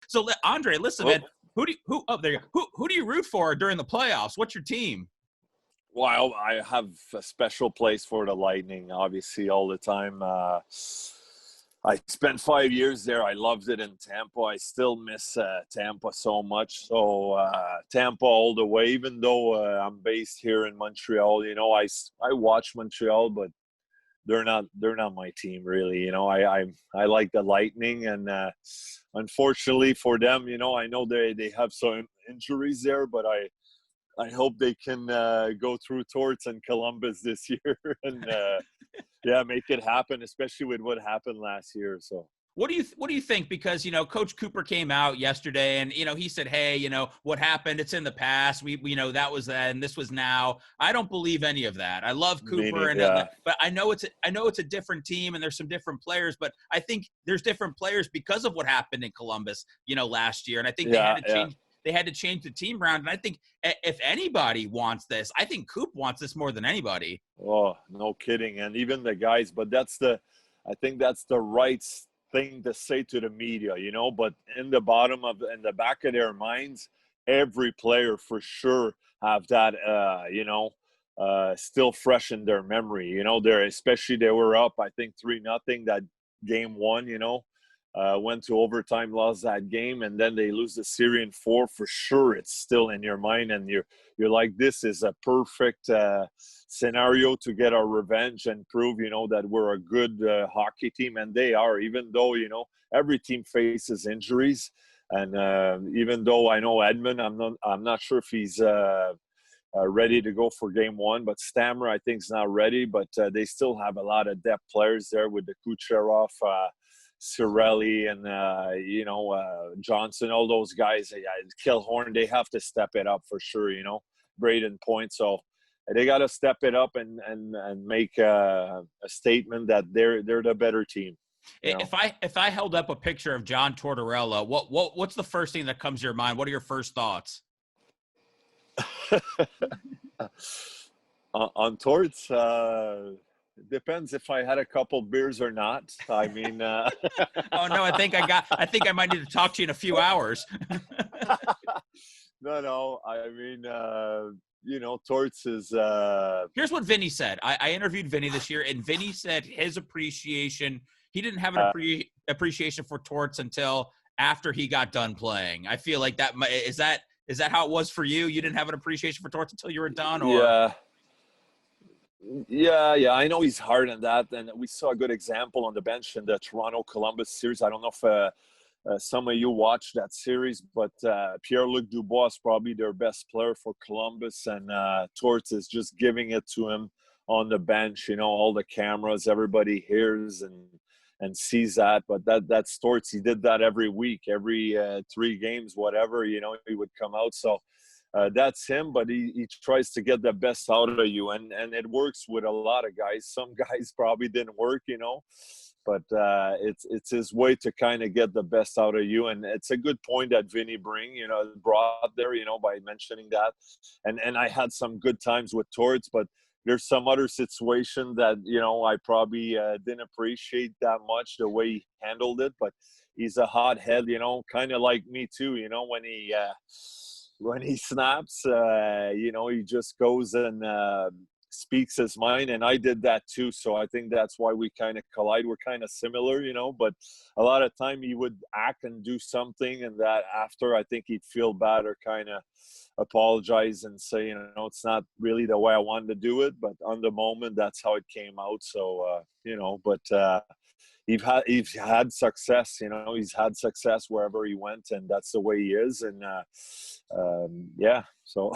So, Andre, listen, man. Who do you root for during the playoffs? What's your team? Well, I have a special place for the Lightning, obviously, all the time. I spent 5 years there. I loved it in Tampa. I still miss Tampa so much. So Tampa all the way, even though I'm based here in Montreal. I watch Montreal, but they're not my team really. I like the Lightning, and unfortunately for them, I know they have some injuries there, but I hope they can go through Torts and Columbus this year and make it happen, especially with what happened last year. So what do you think? Because, Coach Cooper came out yesterday and, he said, hey, what happened, it's in the past. We that was then, this was now. I don't believe any of that. I love Cooper, but I know it's a different team and there's some different players, but I think there's different players because of what happened in Columbus, last year. And I think they had to change the team around. And I think if anybody wants this, I think Coop wants this more than anybody. Oh, no kidding. And even the guys, but I think that's the right thing to say to the media, but in the back of their minds, every player for sure have that, still fresh in their memory. They were up, I think 3-0 that game one, went to overtime, lost that game, and then they lose the series in 4. For sure, it's still in your mind, and you're like, this is a perfect scenario to get our revenge and prove, that we're a good hockey team, and they are. Even though every team faces injuries, and even though I know Edmund, I'm not sure if he's ready to go for game 1, but Stammer I think is not ready. But they still have a lot of depth players there with the Kucherov. Cirelli and Johnson, all those guys, Killhorn, they have to step it up for sure. Braden Point, so they got to step it up and make a statement that they're the better team. If I held up a picture of John Tortorella, what's the first thing that comes to your mind? What are your first thoughts? On Torts, depends if I had a couple beers or not. I mean, oh no, I think I might need to talk to you in a few hours. No. I mean, Torts is. Here's what Vinny said. I interviewed Vinny this year, and Vinny said his appreciation. He didn't have an appreciation for Torts until after he got done playing. I feel like that is that how it was for you? You didn't have an appreciation for Torts until you were done, or? Yeah, I know he's hard on that, and we saw a good example on the bench in the Toronto-Columbus series. I don't know if some of you watched that series, but Pierre-Luc Dubois is probably their best player for Columbus, and Torts is just giving it to him on the bench. All the cameras, everybody hears and sees that, but that's Torts. He did that every week, every 3 games, whatever, he would come out. So that's him, but he tries to get the best out of you, and it works with a lot of guys. Some guys probably didn't work, but it's his way to kind of get the best out of you. And it's a good point that Vinny brought there, by mentioning that. And I had some good times with Torts, but there's some other situation that, I probably didn't appreciate that much, the way he handled it. But he's a hothead, kind of like me too, when he snaps, he just goes and speaks his mind, and I did that too. So I think that's why we kind of collide. We're kind of similar, but a lot of time he would act and do something, and that after I think he'd feel bad or kind of apologize and say, it's not really the way I wanted to do it, but on the moment, that's how it came out. So, but he's had success, he's had success wherever he went, and that's the way he is. And so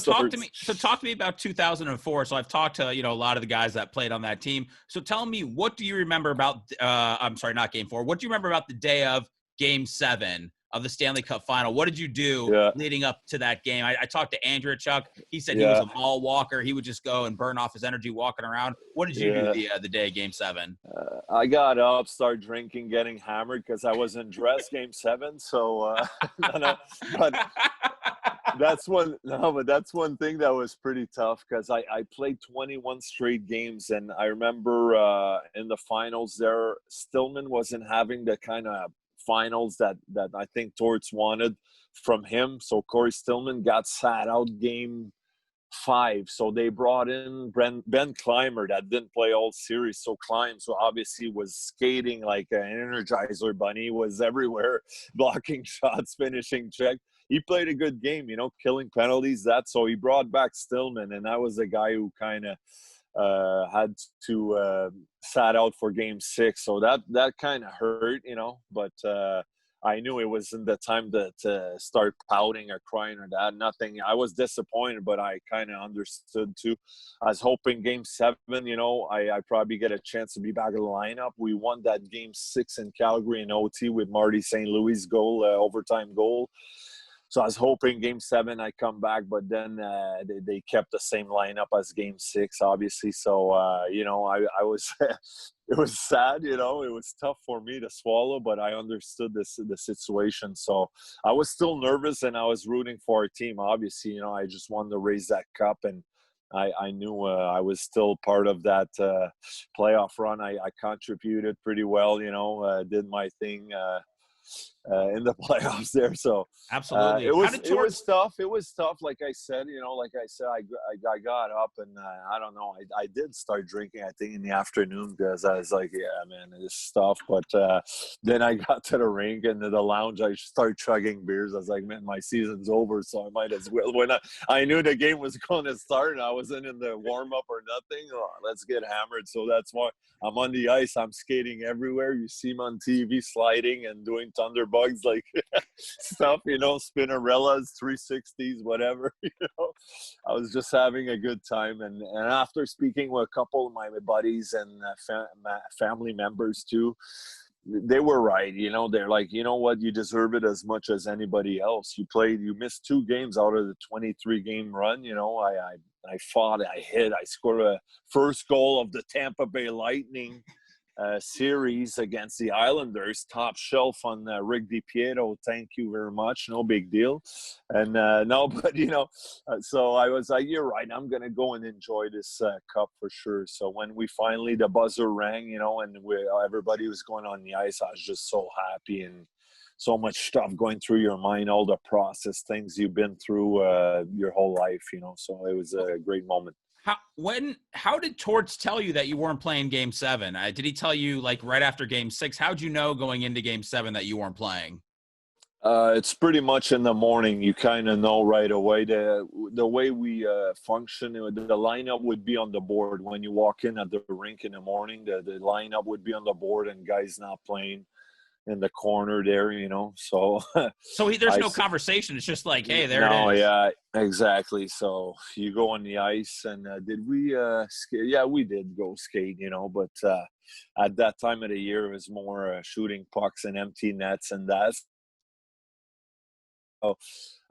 talk to me about 2004. So I've talked to a lot of the guys that played on that team. So tell me, what do you remember about I'm sorry, not game 4, what do you remember about the day of game 7 of the Stanley Cup Final? What did you do leading up to that game? I talked to Andrew Chuck. He said he was a mall walker. He would just go and burn off his energy walking around. What did you do the day of game 7? I got up, started drinking, getting hammered because I wasn't dressed game 7. So, but that's one thing that was pretty tough because I played 21 straight games, and I remember in the finals there, Stillman wasn't having the kind of finals that I think Torts wanted from him. So Corey Stillman got sat out game 5. So they brought in Ben Clymer that didn't play all series. So Clymer, so obviously was skating like an Energizer bunny, was everywhere, blocking shots, finishing check. He played a good game, killing penalties. So he brought back Stillman, and that was the guy who kind of had to sat out for game 6. So that kind of hurt, but I knew it wasn't the time to start pouting or crying or that. Nothing. I was disappointed, but I kind of understood too. I was hoping game 7, I probably get a chance to be back in the lineup. We won that game 6 in Calgary in OT with Marty St. Louis' goal, overtime goal. So I was hoping game 7 I come back, but then they kept the same lineup as game 6, obviously. So, I was it was sad, it was tough for me to swallow, but I understood the situation. So I was still nervous, and I was rooting for our team. Obviously, I just wanted to raise that cup, and I knew I was still part of that playoff run. I contributed pretty well, did my thing in the playoffs there. So absolutely, it was tough. It was tough. Like I said, I got up, and I don't know. I did start drinking, I think, in the afternoon, because I was like, yeah, man, this stuff. But then I got to the rink and the lounge. I started chugging beers. I was like, man, my season's over, so I might as well. When I knew the game was going to start, and I wasn't in the warm up or nothing. Oh, let's get hammered. So that's why I'm on the ice. I'm skating everywhere. You see me on TV sliding and doing thunderbugs, like stuff, spinnerellas, 360s, whatever. I was just having a good time. And after speaking with a couple of my buddies and family members too, they were right. They're like, you know what, you deserve it as much as anybody else. You missed 2 games out of the 23 game run. I fought, I hit, I scored a first goal of the Tampa Bay Lightning series against the Islanders, top shelf on Rick DiPieto. Thank you very much. No big deal. And so I was like, you're right. I'm going to go and enjoy this cup for sure. So when we finally, the buzzer rang, and everybody was going on the ice, I was just so happy, and so much stuff going through your mind, all the process, things you've been through your whole life, so it was a great moment. How did Torts tell you that you weren't playing game 7? Did he tell you like right after game 6? How'd you know going into game 7 that you weren't playing? It's pretty much in the morning. You kind of know right away. The way we function, the lineup would be on the board. When you walk in at the rink in the morning, the lineup would be on the board, and guys not playing in the corner there, so there's no conversation. It's just like, hey, there it is. No, yeah, exactly. So you go on the ice, and did we skate? Yeah, we did go skate, but at that time of the year, it was more shooting pucks and empty nets, and that. So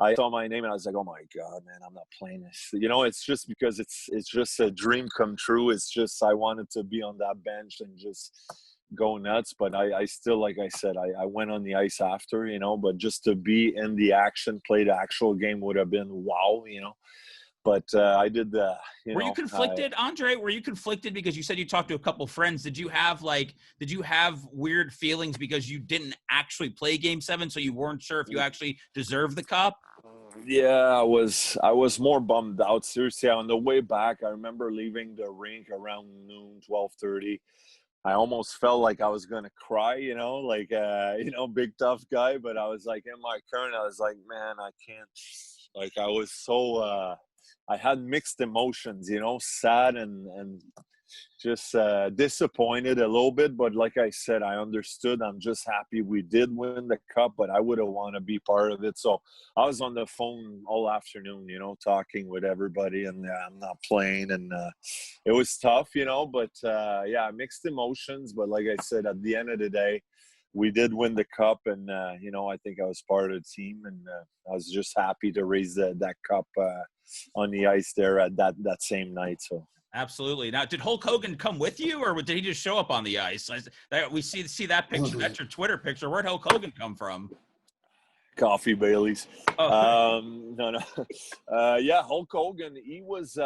I saw my name, and I was like, oh my God, man, I'm not playing this. It's just because it's just a dream come true. It's just I wanted to be on that bench and just go nuts. But I still, like I said, I went on the ice after, but just to be in the action, play the actual game would have been wow, But I did the, Were you conflicted, Andre? Were you conflicted because you said you talked to a couple friends? Did you have weird feelings because you didn't actually play game 7, so you weren't sure if you actually deserved the cup? Yeah, I was more bummed out. Seriously, on the way back, I remember leaving the rink around noon, 12:30. I almost felt like I was gonna cry, big tough guy. But I was like, in my current, I was like, man, I can't. Like, I was so. I had mixed emotions, sad and just disappointed a little bit. But like I said, I understood. I'm just happy we did win the cup, but I would have want to be part of it. So I was on the phone all afternoon, talking with everybody, and I'm not playing. And it was tough, but yeah, mixed emotions. But like I said, at the end of the day, we did win the cup, and I think I was part of the team, and I was just happy to raise that cup on the ice there at that same night. So absolutely. Now, did Hulk Hogan come with you, or did he just show up on the ice? We see that picture. That's your Twitter picture. Where'd Hulk Hogan come from? Coffee Bailey's. Oh. No. Yeah, Hulk Hogan. He was.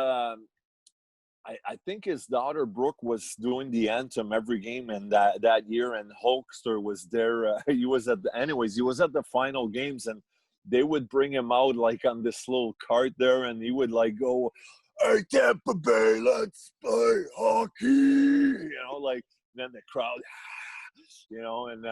I think his daughter Brooke was doing the anthem every game, and that year, and Hulkster was there. He was at the final games, and they would bring him out like on this little cart there, and he would like go, "Hey Tampa Bay, let's play hockey," like then the crowd, and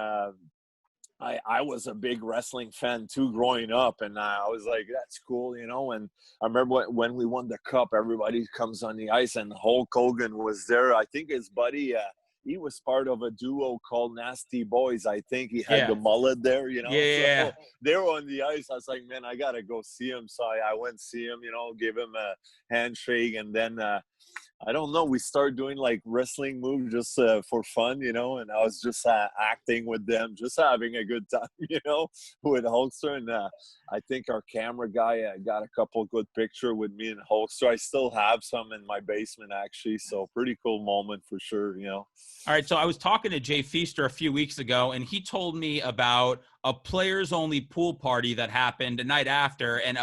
I was a big wrestling fan too growing up, and I was like, that's cool, and I remember when we won the cup, everybody comes on the ice, and Hulk Hogan was there. I think his buddy, he was part of a duo called Nasty Boys. I think he had the mullet there, Yeah. So they were on the ice. I was like, man, I got to go see him. So I went see him, give him a handshake, and then I don't know. We started doing like wrestling moves just for fun, and I was just acting with them, just having a good time, with Hulkster. And I think our camera guy got a couple good pictures with me and Hulkster. I still have some in my basement, actually. So pretty cool moment for sure, All right. So I was talking to Jay Feaster a few weeks ago, and he told me about a players-only pool party that happened the night after, and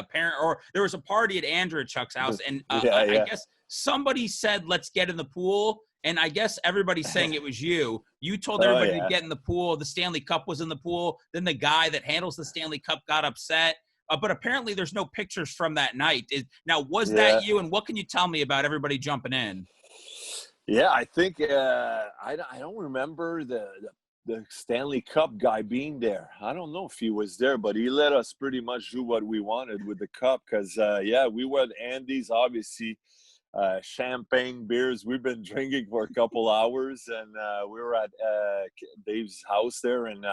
there was a party at Andrew Chuck's house, and I guess somebody said, let's get in the pool. And I guess everybody's saying it was you. You told everybody to get in the pool. The Stanley Cup was in the pool. Then the guy that handles the Stanley Cup got upset. But apparently there's no pictures from that night. Was that you? And what can you tell me about everybody jumping in? Yeah, I think I don't remember the Stanley Cup guy being there. I don't know if he was there, but he let us pretty much do what we wanted with the cup because, we were at Andy's, obviously. Champagne, beers. We've been drinking for a couple hours, and we were at Dave's house there and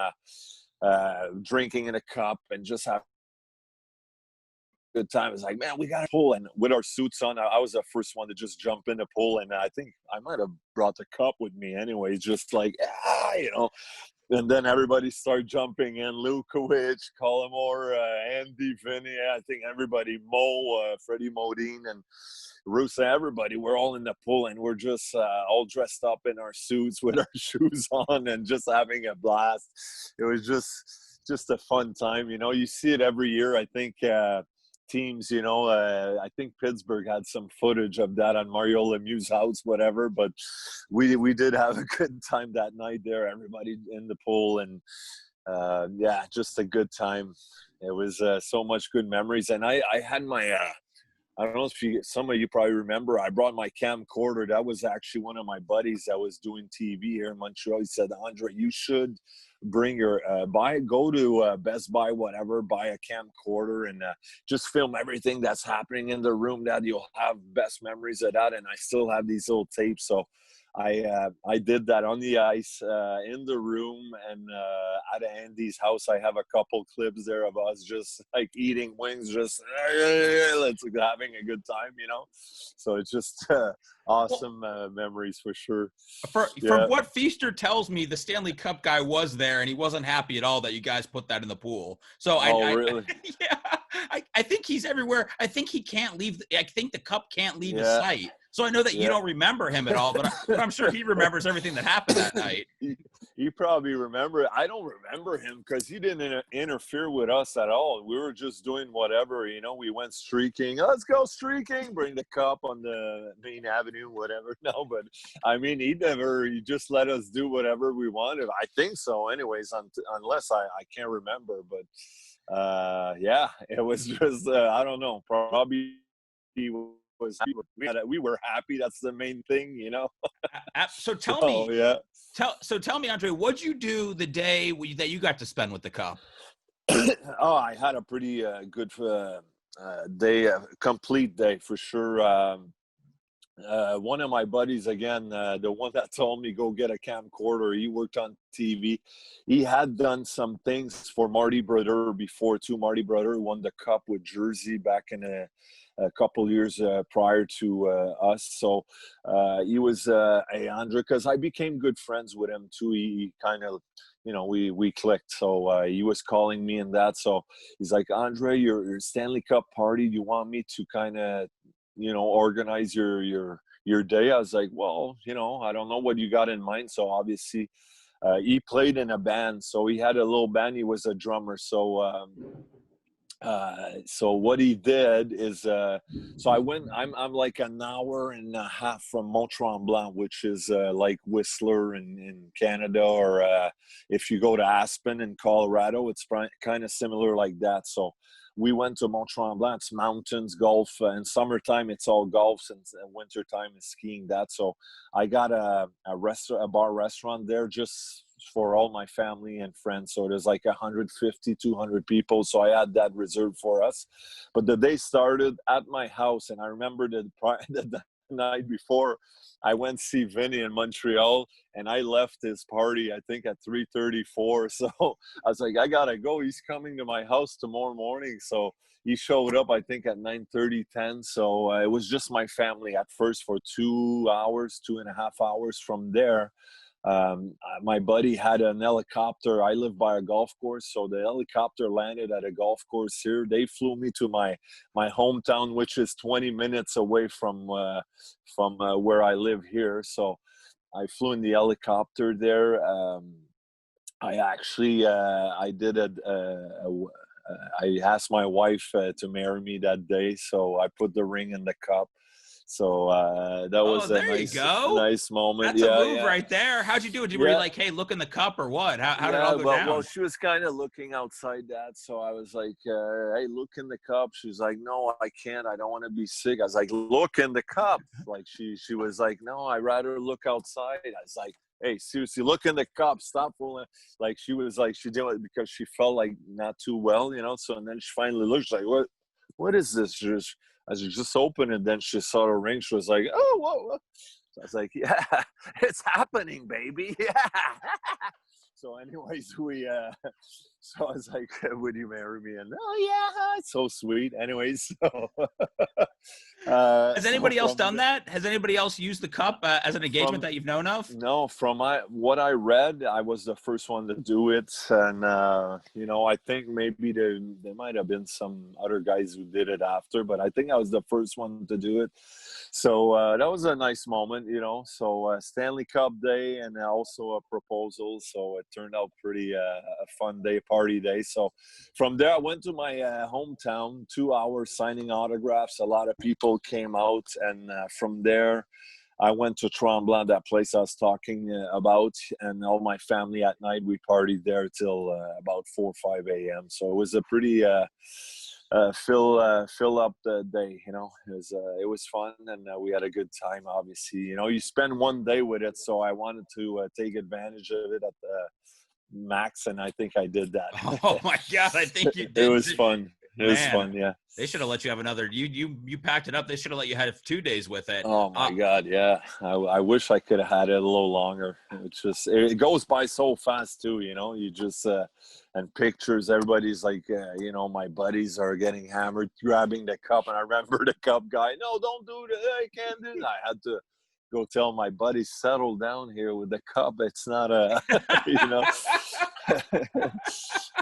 drinking in a cup and just having a good time. It's like, man, we got a pool, and with our suits on, I was the first one to just jump in the pool, and I think I might have brought the cup with me anyway, just like And then everybody started jumping in. Lukowicz, Collimore, Andy, Vinny, I think everybody, Mo, Freddie Modine, and Rusa, everybody, we're all in the pool, and we're just all dressed up in our suits with our shoes on and just having a blast. It was just a fun time. You see it every year. I think teams, I think Pittsburgh had some footage of that on Mario Lemieux's house, whatever, but we did have a good time that night there, everybody in the pool, and just a good time. It was so much good memories, and I had my I don't know if some of you probably remember, I brought my camcorder. That was actually one of my buddies that was doing TV here in Montreal. He said, Andre, you should bring your, go to Best Buy, whatever, buy a camcorder and just film everything that's happening in the room. That you'll have best memories of that. And I still have these little tapes. So I did that on the ice in the room, and at Andy's house I have a couple clips there of us just like eating wings, just let's having a good time, so it's just awesome memories for sure. From what Feaster tells me, the Stanley Cup guy was there and he wasn't happy at all that you guys put that in the pool. So really? I think he's everywhere. I think he can't leave. I think the cup can't leave his sight. So I know that you don't remember him at all, but I'm sure he remembers everything that happened that night. He probably remember. I don't remember him because he didn't interfere with us at all. We were just doing whatever, we went streaking. Let's go streaking, bring the cup on the main avenue, whatever. No, but I mean, he just let us do whatever we wanted. I think so anyways, unless I can't remember. But it was just, I don't know, probably he was we were happy. That's the main thing, So tell me, Andre, what'd you do the day that you got to spend with the cup? I had a pretty good day, complete day for sure. One of my buddies, again, the one that told me go get a camcorder, he worked on TV. He had done some things for Marty Brodeur before too. Marty Brodeur won the cup with Jersey back in a couple years prior to us. So he was Andre, because I became good friends with him too. He kind of, we clicked. So he was calling me and that. So he's like, Andre, your Stanley Cup party, do you want me to kind of, organize your day? I was like, well, I don't know what you got in mind. So obviously he played in a band. So he had a little band. He was a drummer. So So what he did is, so I'm like an hour and a half from Mont Tremblant, which is like Whistler in Canada, or if you go to Aspen in Colorado, it's kind of similar like that. So we went to Mont Tremblant. It's mountains, golf. In summertime, it's all golf, and wintertime is skiing. That. So I got a bar restaurant there just for all my family and friends. So there's like 150, 200 people. So I had that reserved for us. But the day started at my house, and I remember the night before, I went to see Vinny in Montreal, and I left his party, I think, at 3:34. So I was like, I gotta go. He's coming to my house tomorrow morning. So he showed up, I think, at 9:30, 10. So it was just my family at first for 2 hours, 2.5 hours. From there, my buddy had an helicopter. I live by a golf course, so the helicopter landed at a golf course here. They flew me to my hometown, which is 20 minutes away from where I live here. So I flew in the helicopter there. I actually I did I asked my wife to marry me that day, so I put the ring in the cup. So that was a nice moment. That's a move right there. How'd you do it? Were you like, hey, look in the cup, or what? How did it all go down? Well, she was kind of looking outside that. So I was like, hey, look in the cup. She's like, no, I can't. I don't want to be sick. I was like, look in the cup. Like she was like, no, I'd rather look outside. I was like, hey, seriously, look in the cup. Stop fooling. Like she was like, she did it because she felt like not too well, you know. So and then she finally looked like, what is this? As you just opened it, then she saw the ring. She was like, oh, whoa. So I was like, yeah, it's happening, baby. Yeah. So anyways, so I was like, would you marry me? And, oh, yeah, it's so sweet. Anyways, so. Has anybody else done that? Has anybody else used the cup as an engagement that you've known of? No, from what I read, I was the first one to do it. And, you know, I think maybe there might have been some other guys who did it after, but I think I was the first one to do it. So that was a nice moment, you know. So Stanley Cup day, and also a proposal. So it turned out pretty a fun day, party day. So from there, I went to my hometown, 2 hours signing autographs. A lot of people came out, and from there, I went to Tremblant, that place I was talking about, and all my family at night, we partied there till about 4 or 5 a.m. So it was a pretty fill up the day, you know. It was fun, and we had a good time. Obviously, you know, you spend one day with it, so I wanted to take advantage of it at the max, and I think I did that. Oh my God, I think you did. It was fun. It was fun, yeah. They should have let you have another. You packed it up. They should have let you have 2 days with it. Oh my God, yeah. I wish I could have had it a little longer. It's just it goes by so fast too, you know. You just and pictures. Everybody's like, you know, my buddies are getting hammered, grabbing the cup, and I remember the cup guy. No, don't do that. I can't do that. I had to go tell my buddies, settle down here with the cup. It's not a, you know.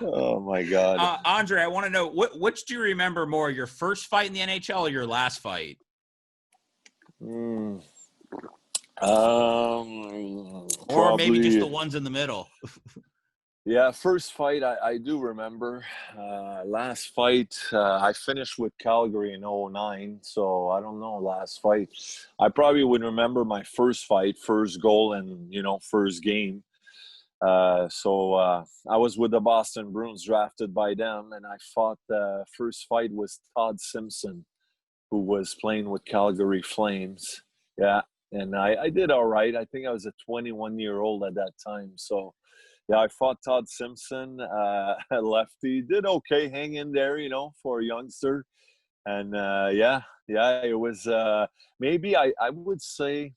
Oh my God. Andre, I want to know which do you remember more, your first fight in the NHL or your last fight? Or maybe just the ones in the middle. Yeah, first fight I do remember. Last fight I finished with Calgary in 2009, so I don't know last fight. I probably would remember my first fight, first goal, and you know, first game. So I was with the Boston Bruins, drafted by them, and I fought the first fight was Todd Simpson, who was playing with Calgary Flames. Yeah, and I did all right. I think I was a 21-year-old at that time. So, yeah, I fought Todd Simpson, lefty. Did okay, hang in there, you know, for a youngster. And, yeah, it was maybe I would say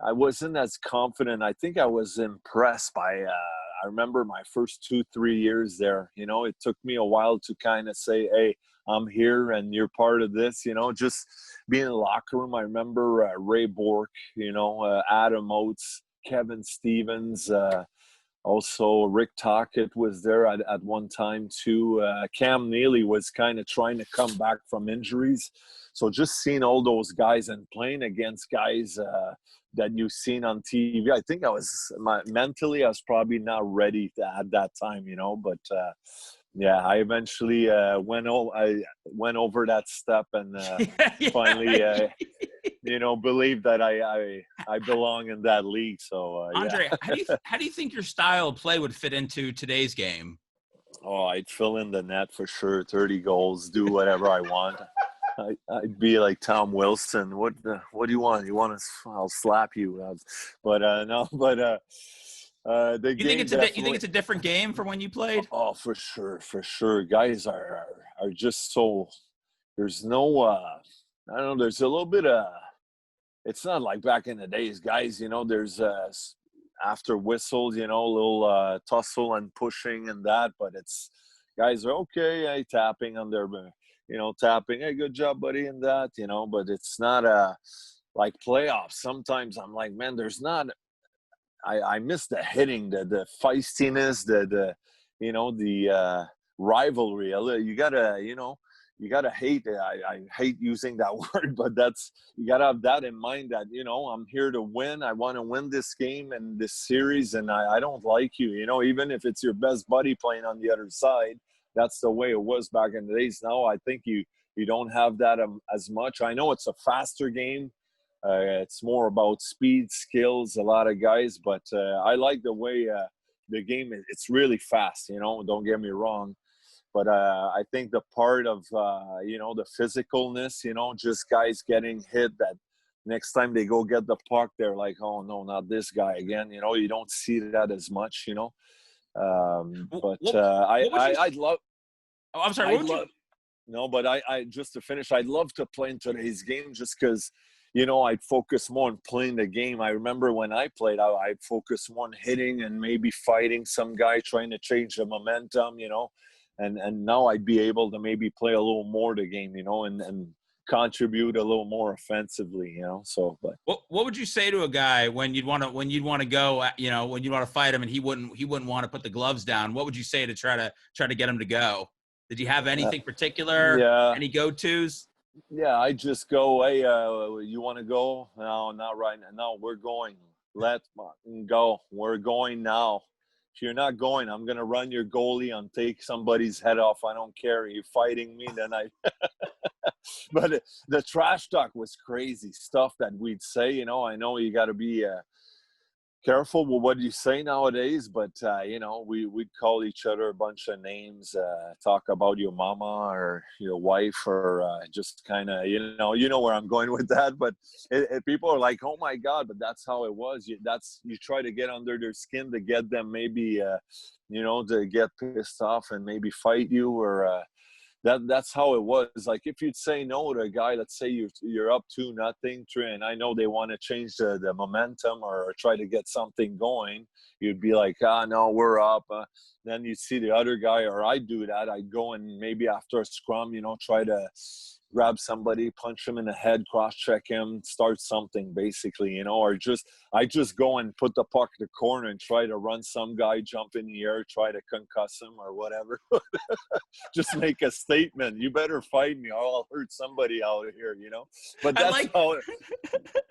I wasn't as confident. I think I was impressed by I remember my first 2-3 years there. You know, it took me a while to kind of say, hey, I'm here and you're part of this, you know, just being in the locker room. I remember Ray Bourque, you know, Adam Oates, Kevin Stevens, also Rick Tocchet was there at one time too. Cam Neely was kind of trying to come back from injuries. So just seeing all those guys and playing against guys that you've seen on TV, I think mentally I was probably not ready at that time, you know, but Yeah, I eventually went over that step and finally, believed that I belong in that league. So Andre, yeah. how do you think your style of play would fit into today's game? Oh, I'd fill in the net for sure. 30 goals, do whatever I want. I'd be like Tom Wilson. What do you want? You want to? I'll slap you. But no. But the You think game it's you think definitely. it's a different game from when you played? Oh, for sure, for sure. Guys are just so. There's no. I don't know. There's a little bit of. It's not like back in the days, guys. There's after whistles, a little tussle and pushing and that. But it's guys are okay, tapping on their, tapping. Hey, good job, buddy, and that. But it's not like playoffs. Sometimes I'm like, man, there's not. I miss the hitting, the feistiness, the rivalry. You gotta, you gotta hate. I hate using that word, but you gotta have that in mind. That I'm here to win. I want to win this game and this series, and I don't like you. Even if it's your best buddy playing on the other side, that's the way it was back in the days. Now I think you don't have that as much. I know it's a faster game. It's more about speed, skills, a lot of guys, but I like the way the game is. It's really fast, don't get me wrong. But I think the part of, the physicalness, just guys getting hit that next time they go get the puck, they're like, oh, no, not this guy again. You don't see that as much, But I'd love – Oh, I'm sorry. What would you? No, but I just to finish, I'd love to play in today's game just because, I'd focus more on playing the game. I remember when I played, I'd focus more on hitting and maybe fighting some guy, trying to change the momentum, and now I'd be able to maybe play a little more the game, and contribute a little more offensively, So, but What would you say to a guy when you'd want to go, when you want to fight him and he wouldn't want to put the gloves down? What would you say to try to get him to go? Did you have anything particular? Yeah. Any go-tos? Yeah, I just go, hey, you want to go? No, not right now. No, we're going. Let's go. We're going now. If you're not going, I'm going to run your goalie and take somebody's head off. I don't care. You're fighting me, then I – but the trash talk was crazy stuff that we'd say. I know you got to be careful with what you say nowadays, but we'd call each other a bunch of names, talk about your mama or your wife, or just kind of you know where I'm going with that. But people are like, oh my god, but that's how it was. You try to get under their skin to get them maybe to get pissed off and maybe fight you, or that's how it was. Like if you'd say no to a guy, let's say you're up 2-0, and I know they want to change the momentum or try to get something going, you'd be like, no, we're up. Then you see the other guy, or I do that. I'd go and maybe after a scrum, try to grab somebody, punch him in the head, cross-check him, start something basically, or I just go and put the puck in the corner and try to run some guy, jump in the air, try to concuss him or whatever. Just make a statement. You better fight me or I'll hurt somebody out here, But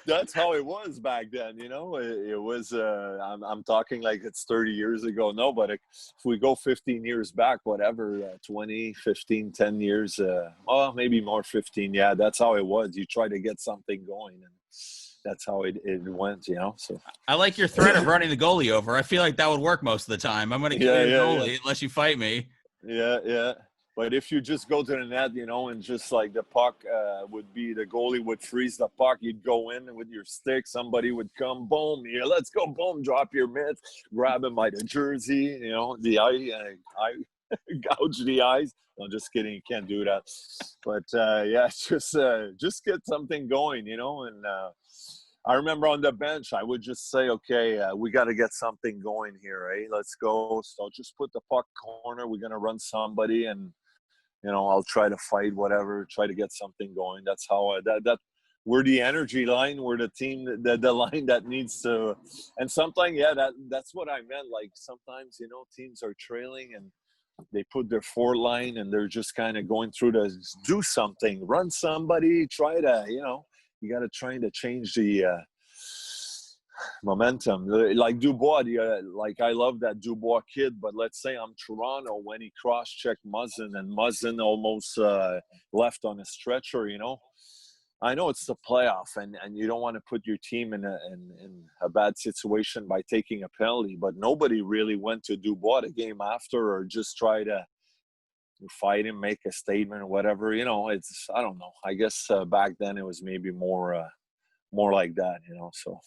that's how it was back then, It was, I'm talking like it's 30 years ago. No, but if we go 15 years back, whatever, 20, 15, 10 years, maybe more 15. Yeah, that's how it was. You try to get something going, and that's how it went, So I like your threat of running the goalie over. I feel like that would work most of the time. I'm going to kill your goalie unless you fight me. Yeah. But if you just go to the net, and just like the puck would be, the goalie would freeze the puck, you'd go in with your stick, somebody would come, boom, let's go, boom, drop your mitts, grab him by the jersey, the eye gouge the eyes. No, just kidding, you can't do that. But just get something going, and I remember on the bench, I would just say, okay, we got to get something going here, right? Let's go. So just put the puck corner. We're going to run somebody, and, I'll try to fight, whatever, try to get something going. That's how we're the energy line. We're the team, the line that needs to. And sometimes, that's what I meant. Like sometimes, teams are trailing and they put their forward line and they're just kind of going through to do something, run somebody, try to, you got to try to change the momentum. Like Dubois, like I love that Dubois kid, but let's say I'm Toronto when he cross-checked Muzzin and Muzzin almost left on a stretcher, you know. I know it's the playoff and you don't want to put your team in a bad situation by taking a penalty, but nobody really went to Dubois the game after or just try to fight him, make a statement or whatever. You know, it's, I don't know. I guess back then it was maybe more like that, you know, so.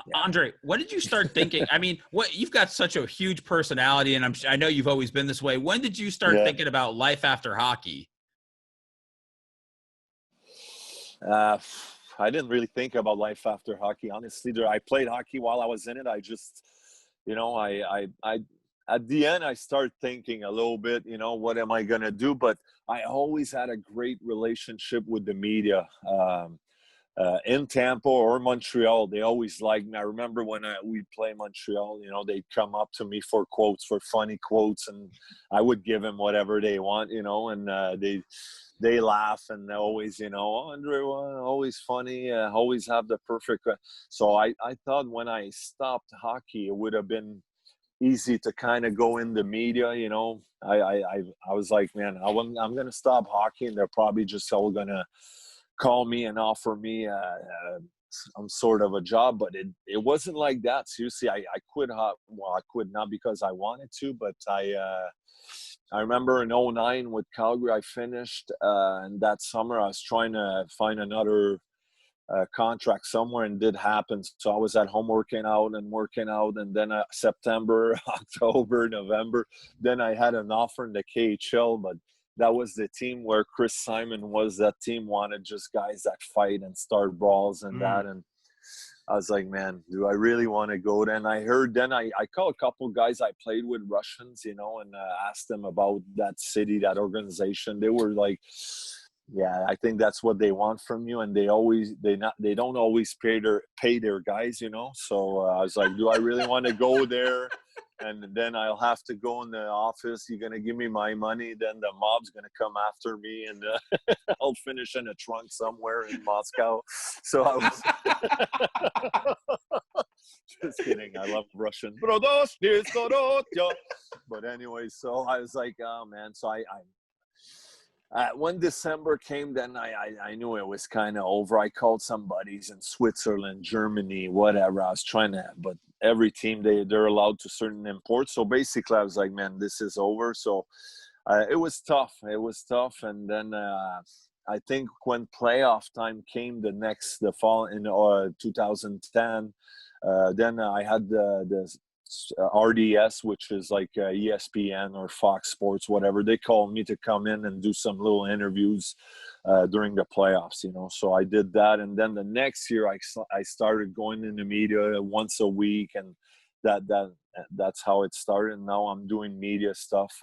Yeah. Andre, when did you start thinking? I mean, you've got such a huge personality, and I know you've always been this way. When did you start thinking about life after hockey? I didn't really think about life after hockey, honestly. I played hockey while I was in it. I just, you know, I at the end I started thinking a little bit, you know, what am I gonna do? But I always had a great relationship with the media. In Tampa or Montreal, they always liked me. I remember when we'd play Montreal, you know, they'd come up to me for quotes, for funny quotes, and I would give them whatever they want, you know, and they laugh and they always, you know, Andre, always funny, always have the perfect. So I thought when I stopped hockey, it would have been easy to kind of go in the media, you know. I was like, man, I'm going to stop hockey and they're probably just all going to call me and offer me some sort of a job, but it wasn't like that. Seriously, I quit. I quit not because I wanted to, but I remember in 2009 with Calgary, I finished, and that summer I was trying to find another contract somewhere, and did happen. So I was at home working out, and then September, October, November, then I had an offer in the KHL, but that was the team where Chris Simon was. That team wanted just guys that fight and start brawls and that. And I was like, man, do I really want to go there? And I heard then I called a couple guys I played with, Russians, you know, and asked them about that city, that organization. They were like, yeah, I think that's what they want from you. And they don't always pay their guys, you know. So I was like, do I really want to go there? And then I'll have to go in the office. You're going to give me my money. Then the mob's going to come after me, and I'll finish in a trunk somewhere in Moscow. So I was just kidding. I love Russian. But anyway, so I was like, oh, man. So when December came, then I knew it was kind of over. I called some buddies in Switzerland, Germany, whatever. I was trying to, but every team, they're allowed to certain imports. So basically I was like, man, this is over. So it was tough. And then I think when playoff time came the fall in 2010, then I had the RDS, which is like ESPN or Fox Sports, whatever. They called me to come in and do some little interviews during the playoffs, you know. So I did that, and then the next year I started going in the media once a week, and that's how it started. And now I'm doing media stuff.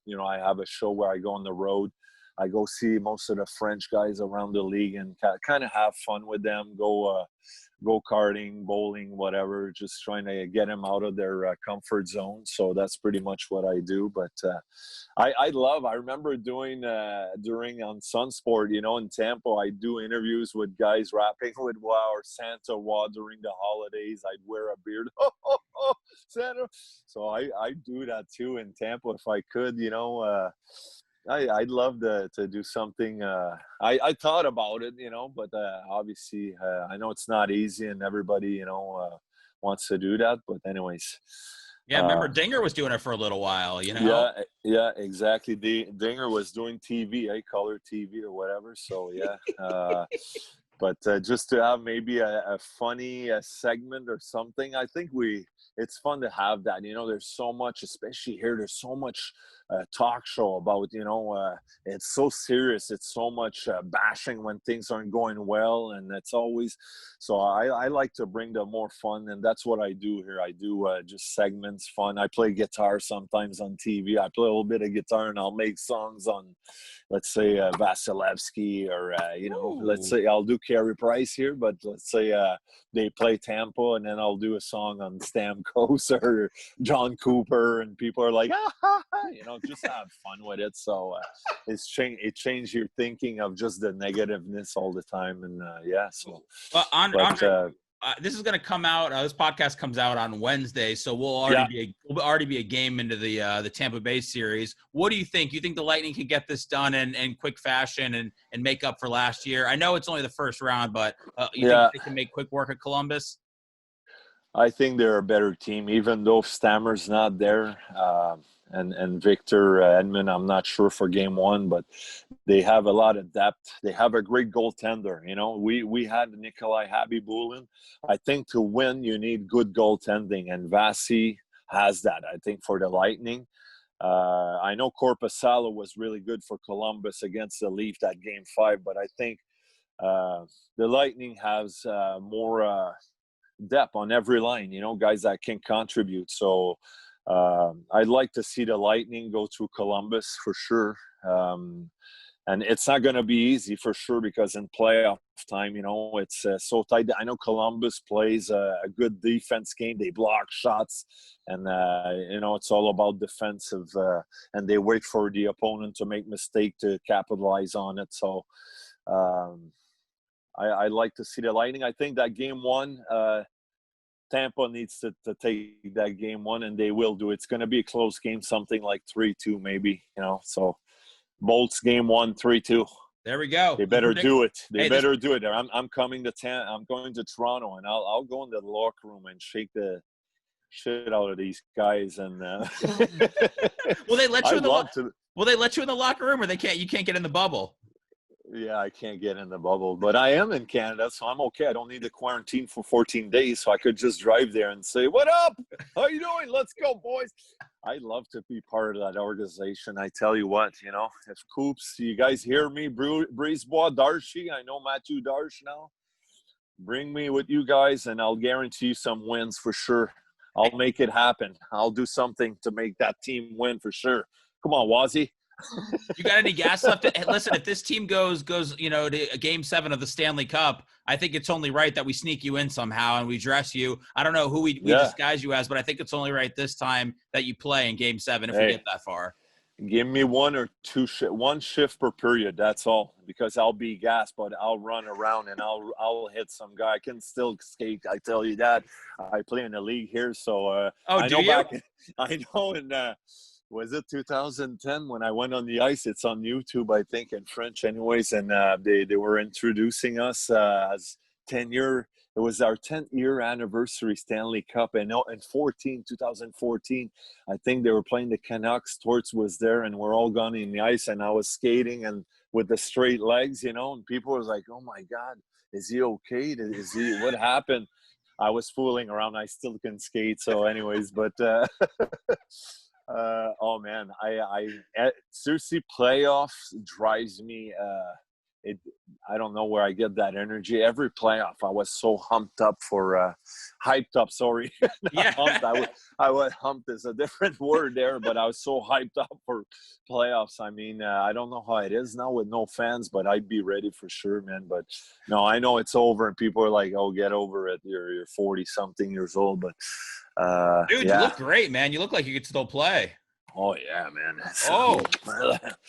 You know, I have a show where I go on the road. I go see most of the French guys around the league and kind of have fun with them. Go karting, bowling, whatever, just trying to get them out of their comfort zone. So that's pretty much what I do. But I remember doing on Sunsport, you know, in Tampa, I do interviews with guys rapping with Wow or Santa Wow during the holidays. I'd wear a beard. Santa. So I do that too in Tampa if I could, you know. I'd love to do something. I thought about it, you know, but obviously I know it's not easy, and everybody, you know, wants to do that. But anyways. Yeah, remember Dinger was doing it for a little while, you know? Yeah, exactly. Dinger was doing TV, color TV or whatever. So, yeah. But just to have maybe a funny segment or something, I think it's fun to have that. You know, there's so much, especially here, there's so much talk show about, you know, it's so serious. It's so much bashing when things aren't going well. And it's always, so I like to bring the more fun. And that's what I do here. I do just segments, fun. I play guitar sometimes on TV. I play a little bit of guitar and I'll make songs on, let's say, Vasilevsky or, you know, let's say I'll do Carey Price here, but let's say they play Tampa, and then I'll do a song on Stamkos or John Cooper, and people are like, you know, just have fun with it. So it changed your thinking of just the negativeness all the time. And yeah, so. Well, Andre, this is going to come out. This podcast comes out on Wednesday, so we'll already be a game into the Tampa Bay series. What do you think? You think the Lightning can get this done in quick fashion and make up for last year? I know it's only the first round, but you think they can make quick work at Columbus? I think they're a better team, even though Stammer's not there. And Victor Edmond, I'm not sure for game one, but they have a lot of depth. They have a great goaltender. You know, we had Nikolai Habibulin. I think to win, you need good goaltending, and Vasi has that, I think, for the Lightning. I know Korpisalo was really good for Columbus against the Leafs that game 5, but I think the Lightning has more depth on every line, you know, guys that can contribute. So I'd like to see the Lightning go through Columbus for sure. And it's not going to be easy for sure, because in playoff time, you know, it's so tight. I know Columbus plays a good defense game. They block shots, and, you know, it's all about defensive, and they wait for the opponent to make mistake to capitalize on it. So I like to see the Lightning. I think that game one, Tampa needs to take that game one, and they will do it. It's going to be a close game, something like 3-2 maybe, you know. So Bolts game 1, 3-2. There we go. They better do it. They better do it. I'm coming to I'm going to Toronto, and I'll go into the locker room and shake the shit out of these guys. And will they let you in the Will they let you in the locker room, or they can't? You can't get in the bubble. Yeah, I can't get in the bubble, but I am in Canada, so I'm okay. I don't need to quarantine for 14 days, so I could just drive there and say, "What up? How you doing? Let's go, boys." I love to be part of that organization. I tell you what, you know, if Coops, you guys hear me, Brisebois, Darcy, I know Matthew Darsh now. Bring me with you guys, and I'll guarantee you some wins for sure. I'll make it happen. I'll do something to make that team win for sure. Come on, Wazzy. You got any gas left? Listen, if this team goes, you know, to Game 7 of the Stanley Cup, I think it's only right that we sneak you in somehow and we dress you. I don't know who we disguise you as, but I think it's only right this time that you play in Game 7 if we get that far. Give me one or two one shift per period. That's all, because I'll be gassed, but I'll run around and I'll hit some guy. I can still skate. I tell you that. I play in the league here, so I know in was it 2010 when I went on the ice? It's on YouTube, I think, in French anyways. And they were introducing us as 10-year. It was our 10th-year anniversary Stanley Cup. And in 2014, I think they were playing the Canucks. Torts was there, and we're all gone in the ice. And I was skating and with the straight legs, you know, and people was like, "Oh, my God, is he okay? What happened?" I was fooling around. I still can skate. So anyways, but oh man, I seriously, playoffs drives me. I don't know where I get that energy. Every playoff, I was so hyped up. Sorry, yeah. Humped. I was humped is a different word there, but I was so hyped up for playoffs. I mean, I don't know how it is now with no fans, but I'd be ready for sure, man. But no, I know it's over, and people are like, "Oh, get over it. You're 40-something years old." But dude, you look great, man. You look like you could still play. Oh yeah, man.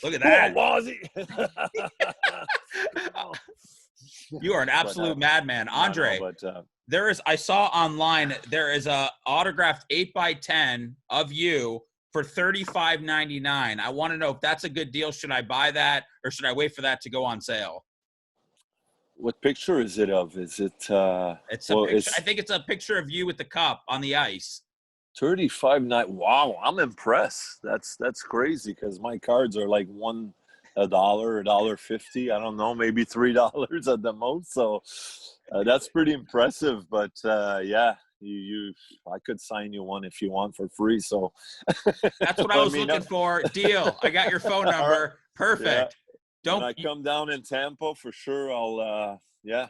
Look at that. Wazzy. You are an absolute madman. Andre, I saw online, there is a autographed 8x10 of you for $35.99. I want to know if that's a good deal. Should I buy that, or should I wait for that to go on sale? What picture is it of? Is it it's a picture. I think it's a picture of you with the cup on the ice. 35 night. Wow, I'm impressed. That's crazy, because my cards are like $1, $1.50. I don't know, maybe $3 at the most. So that's pretty impressive. But yeah, I could sign you one if you want for free. So that's what I was looking for. Deal. I got your phone number. Perfect. Yeah. When I come down in Tampa, for sure, I'll do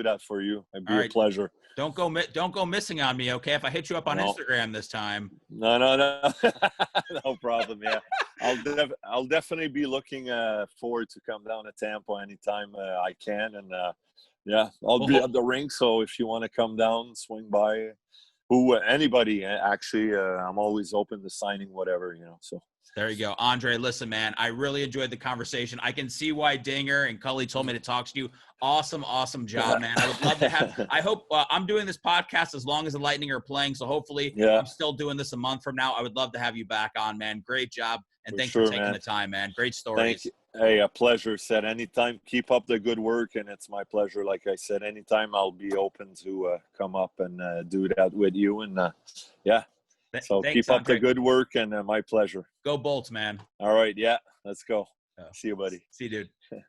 that for you. It'd be a pleasure. Don't go missing on me, okay? If I hit you up on Instagram this time. No. No problem. Yeah, I'll definitely be looking forward to come down to Tampa anytime I can, and yeah, I'll be at the rink. So if you want to come down, swing by, Anybody, actually. I'm always open to signing whatever, so. There you go. Andre, listen, man, I really enjoyed the conversation. I can see why Dinger and Cully told me to talk to you. Awesome job, man. I would love to have – I hope I'm doing this podcast as long as the Lightning are playing, so hopefully I'm still doing this a month from now. I would love to have you back on, man. Great job, and thanks for taking the time, man. Great stories. Thank you. Hey, a pleasure, Seth. Anytime, keep up the good work, and it's my pleasure. Like I said, anytime I'll be open to come up and do that with you, and So thanks, keep up the good work, and my pleasure. Go Bolts, man. All right, let's go. See you, buddy. See you, dude.